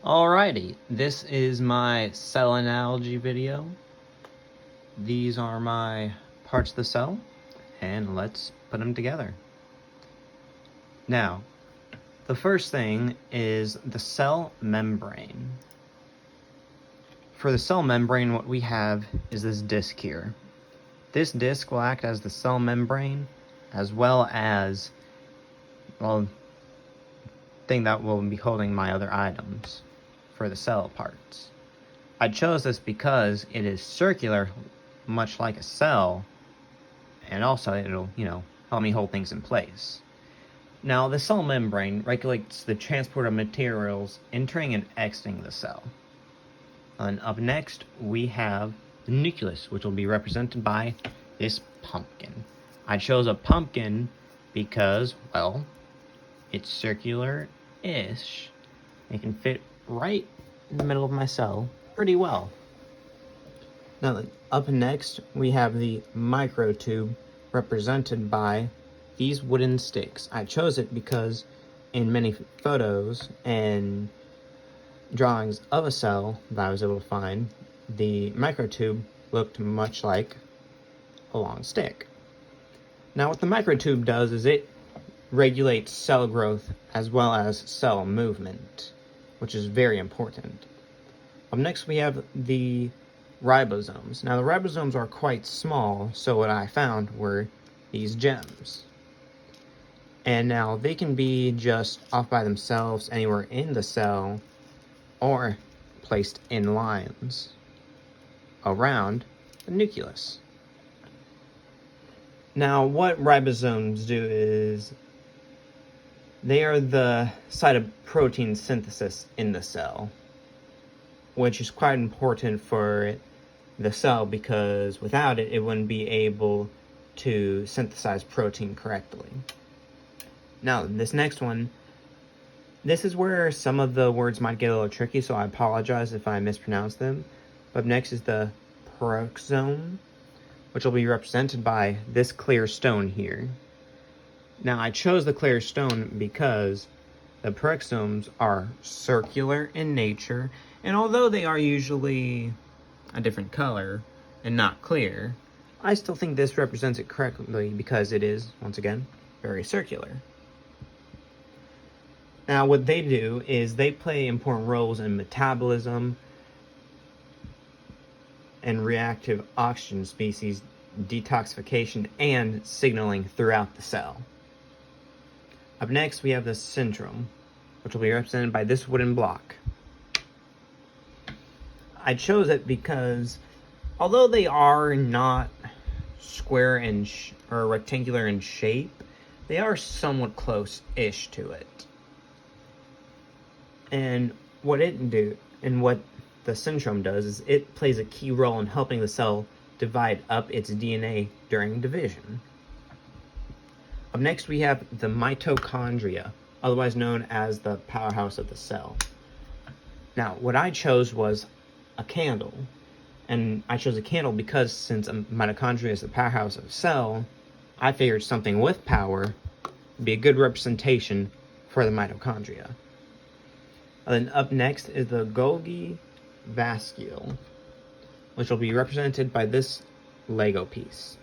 Alrighty, this is my cell analogy video. These are my parts of the cell, and let's put them together. Now, the first thing is the cell membrane. For the cell membrane, what we have is this disc here. This disc will act as the cell membrane, as well as, well, thing that will be holding my other items for the cell parts. I chose this because it is circular, much like a cell, and also it'll, help me hold things in place. Now, the cell membrane regulates the transport of materials entering and exiting the cell. And up next, we have the nucleus, which will be represented by this pumpkin. I chose a pumpkin because, well, it's circular-ish. It can fit right in the middle of my cell pretty well. Now, up next, we have the microtube, represented by these wooden sticks. I chose it because in many photos and drawings of a cell that I was able to find, the microtube looked much like a long stick. Now, what the microtube does is it regulates cell growth as well as cell movement, which is very important. Up next, we have the ribosomes. Now, the ribosomes are quite small, so what I found were these gems. And now they can be just off by themselves anywhere in the cell, or placed in lines around the nucleus. Now, what ribosomes do is they are the site of protein synthesis in the cell, which is quite important for the cell because without it, it wouldn't be able to synthesize protein correctly. Now, this next one, this is where some of the words might get a little tricky, so I apologize if I mispronounce them. Up next is the peroxisome, which will be represented by this clear stone here. Now, I chose the clear stone because the peroxisomes are circular in nature, and although they are usually a different color and not clear, I still think this represents it correctly because it is, once again, very circular. Now, what they do is they play important roles in metabolism and reactive oxygen species detoxification and signaling throughout the cell. Up next, we have the centrome, which will be represented by this wooden block. I chose it because, although they are not square or rectangular in shape, they are somewhat close-ish to it. And what the centrome does is it plays a key role in helping the cell divide up its DNA during division. Up next, we have the mitochondria, otherwise known as the powerhouse of the cell. Now, what I chose was a candle, and I chose a candle because since a mitochondria is the powerhouse of a cell, I figured something with power would be a good representation for the mitochondria. And then up next is the Golgi vascule, which will be represented by this Lego piece.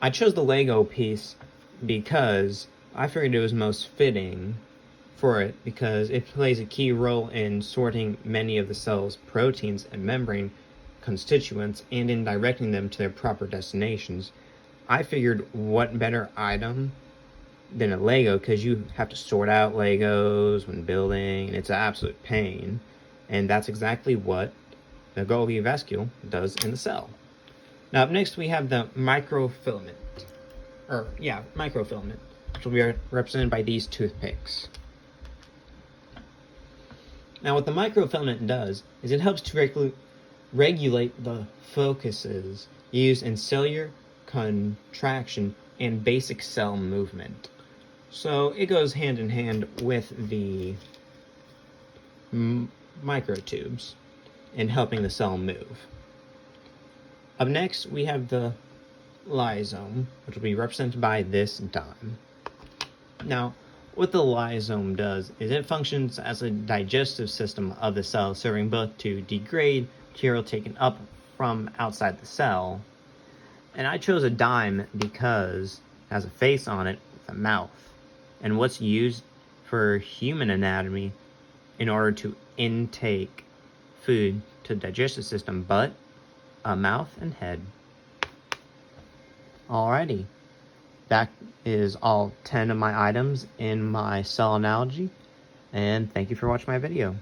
I chose the Lego piece because I figured it was most fitting for it because it plays a key role in sorting many of the cell's proteins and membrane constituents and in directing them to their proper destinations. I figured what better item than a Lego because you have to sort out Legos when building, and it's an absolute pain. And that's exactly what the Golgi vascule does in the cell. Now, up next, we have the microfilament, which will be represented by these toothpicks. Now, what the microfilament does is it helps to regulate the focuses used in cellular contraction and basic cell movement. So it goes hand in hand with the microtubes in helping the cell move. Up next, we have the lysosome, which will be represented by this dime. Now, what the lysosome does is it functions as a digestive system of the cell, serving both to degrade material taken up from outside the cell. And I chose a dime because it has a face on it with a mouth. And what's used for human anatomy in order to intake food to the digestive system but a mouth and head. Alrighty, that is all 10 of my items in my cell analogy, and thank you for watching my video.